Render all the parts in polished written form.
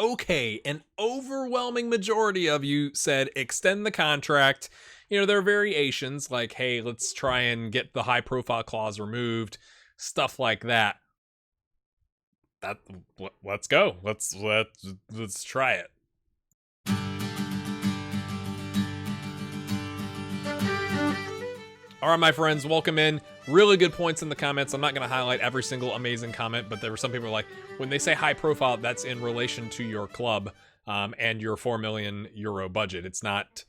okay, an overwhelming majority of you said extend the contract. There are variations like, hey, let's try and get the high profile clause removed, stuff like that. Let's go. Let's try it. All right, my friends, welcome in. Really good points in the comments. I'm not going to highlight every single amazing comment, but there were some people like, when they say high profile, that's in relation to your club and your €4 million budget. It's not,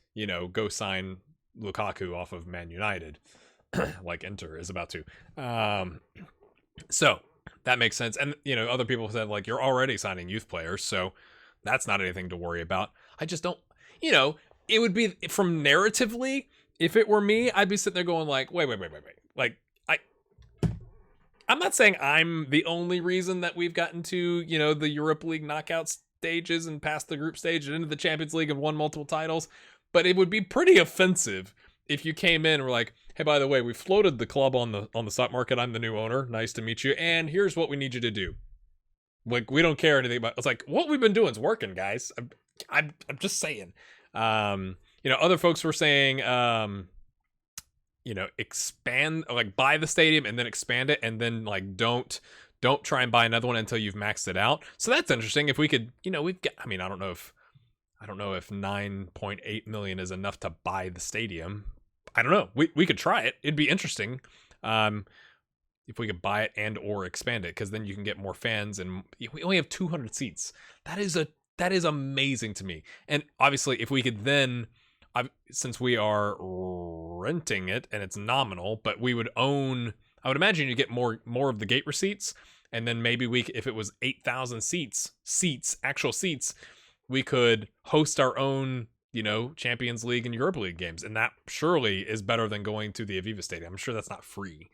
go sign Lukaku off of Man United, like Inter is about to. So that makes sense. And, other people said, like, you're already signing youth players, so that's not anything to worry about. I just don't, it would be, from narratively, if it were me, I'd be sitting there going like, wait. Like, I'm not saying I'm the only reason that we've gotten to, the Europa League knockout stages and past the group stage and into the Champions League and won multiple titles, but it would be pretty offensive if you came in and were like, hey, by the way, we floated the club on the stock market. I'm the new owner. Nice to meet you. And here's what we need you to do. Like, we don't care anything about. It's like, what we've been doing is working, guys. I'm just saying. Other folks were saying, expand, like, buy the stadium and then expand it, and then like don't try and buy another one until you've maxed it out. So that's interesting. If we could, we've got. I mean, I don't know if 9.8 million is enough to buy the stadium. I don't know. We could try it. It'd be interesting. If we could buy it and or expand it, because then you can get more fans, and we only have 200 seats. That is amazing to me. And obviously, if we could then, since we are renting it and it's nominal, but we would own, I would imagine you get more of the gate receipts, and then maybe if it was 8,000 actual seats, we could host our own, Champions League and Europa League games, and that surely is better than going to the Aviva Stadium. I'm sure that's not free.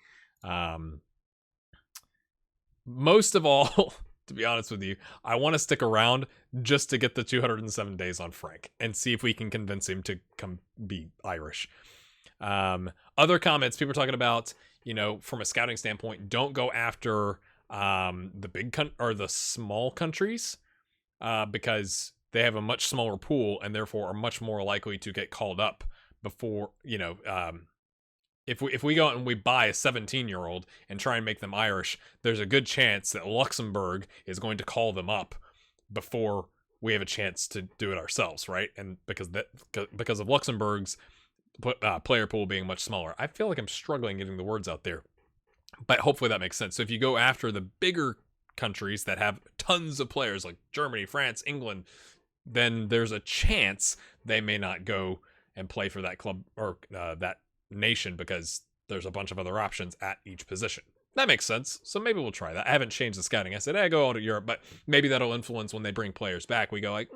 Most of all, to be honest with you, I want to stick around just to get the 207 days on Frank and see if we can convince him to come be Irish. Other comments, people are talking about, from a scouting standpoint, don't go after the big or the small countries because they have a much smaller pool and therefore are much more likely to get called up before, if we go out and we buy a 17-year-old and try and make them Irish, there's a good chance that Luxembourg is going to call them up before we have a chance to do it ourselves, right? And because of Luxembourg's player pool being much smaller. I feel like I'm struggling getting the words out there, but hopefully that makes sense. So if you go after the bigger countries that have tons of players like Germany, France, England, then there's a chance they may not go and play for that club or that nation because there's a bunch of other options at each position. That makes sense. So maybe we'll try that. I haven't changed the scouting. I said, hey, go out to Europe, but maybe that'll influence when they bring players back. We go like,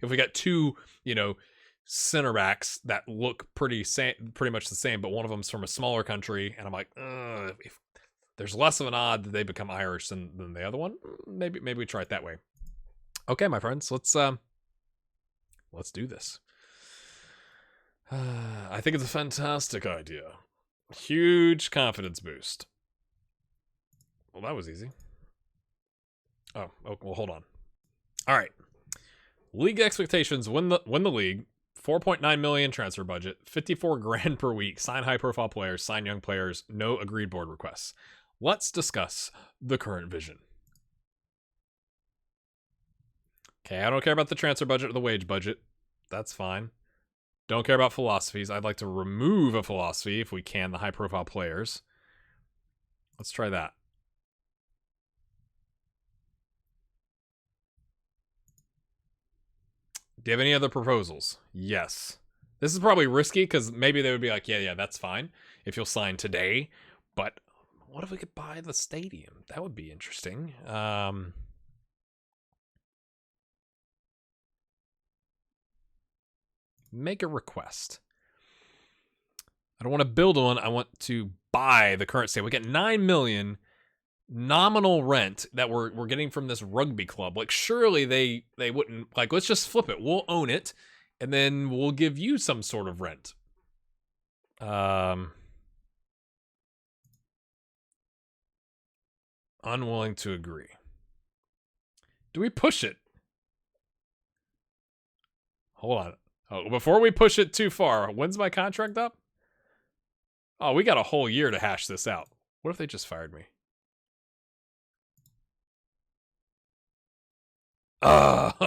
if we got two, center backs that look pretty much the same, but one of them's from a smaller country, and I'm like, if there's less of an odd that they become Irish than the other one, maybe we try it that way. Okay, my friends, let's do this. I think it's a fantastic idea. Huge confidence boost. Well, that was easy. Oh, well, hold on. All right. League expectations: win the league. 4.9 million transfer budget. 54 grand per week. Sign high profile players. Sign young players. No agreed board requests. Let's discuss the current vision. Okay, I don't care about the transfer budget or the wage budget. That's fine. Don't care about philosophies. I'd like to remove a philosophy if we can, the high profile players. Let's try that. Do you have any other proposals? Yes. This is probably risky because maybe they would be like, yeah, that's fine if you'll sign today. But what if we could buy the stadium? That would be interesting. Make a request. I don't want to build one. I want to buy the current stadium. We get 9 million nominal rent that we're getting from this rugby club. Like, surely they wouldn't, like, let's just flip it. We'll own it, and then we'll give you some sort of rent. Unwilling to agree. Do we push it? Hold on. Oh, before we push it too far, when's my contract up? Oh, we got a whole year to hash this out. What if they just fired me? Okay.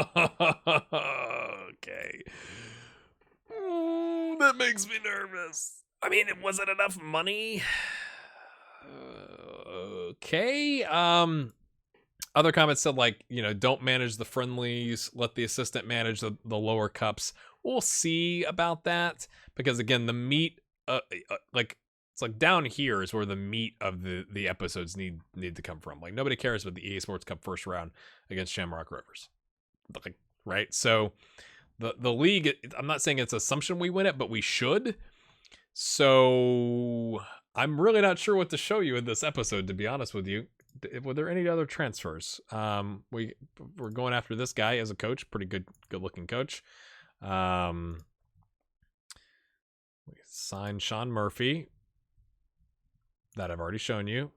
That makes me nervous. I mean, was it enough money? Okay. Other comments said, like, don't manage the friendlies, let the assistant manage the lower cups. We'll see about that, because again, the meat, it's like down here is where the meat of the episodes need to come from. Like, nobody cares about the EA Sports Cup first round against Shamrock Rovers, like, right? So the league, I'm not saying it's assumption we win it, but we should. So I'm really not sure what to show you in this episode, to be honest with you. Were there any other transfers? We're going after this guy as a coach, pretty good looking coach. We signed Sean Murphy, that I've already shown you.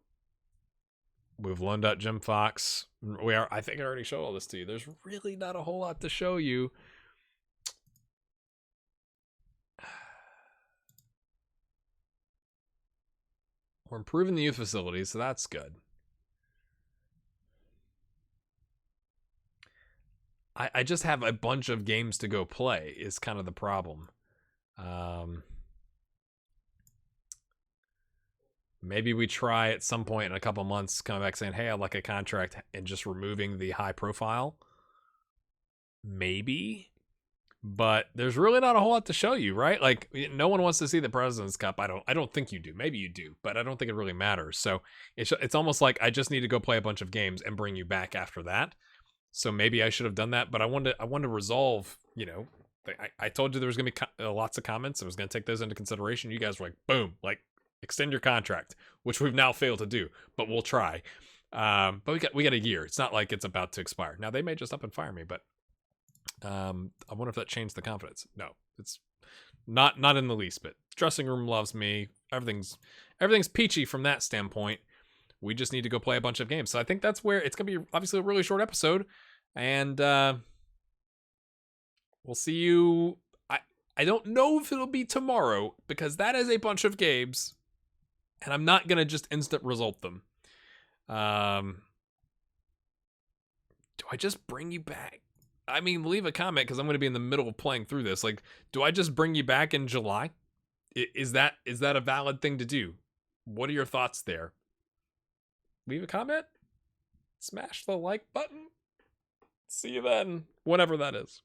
We've loaned out Jim Fox. I think I already showed all this to you. There's really not a whole lot to show you. We're improving the youth facilities, so that's good. I just have a bunch of games to go play is kind of the problem. Maybe we try at some point in a couple months coming back saying, hey, I'd like a contract, and just removing the high profile. Maybe. But there's really not a whole lot to show you, right? Like, no one wants to see the President's Cup. I don't think you do. Maybe you do, but I don't think it really matters. So it's almost like I just need to go play a bunch of games and bring you back after that. So maybe I should have done that, but I wanted to resolve, I told you there was going to be lots of comments. I was going to take those into consideration. You guys were like, boom, like, extend your contract, which we've now failed to do, but we'll try. But we got a year. It's not like it's about to expire. Now they may just up and fire me, but I wonder if that changed the confidence. No, it's not in the least bit. Dressing room loves me. Everything's peachy from that standpoint. We just need to go play a bunch of games. So I think that's where it's going to be obviously a really short episode. And we'll see you. I don't know if it'll be tomorrow, because that is a bunch of games. And I'm not going to just instant result them. Do I just bring you back? I mean, leave a comment, because I'm going to be in the middle of playing through this. Like, do I just bring you back in July? Is that a valid thing to do? What are your thoughts there? Leave a comment. Smash the like button. See you then, whenever that is.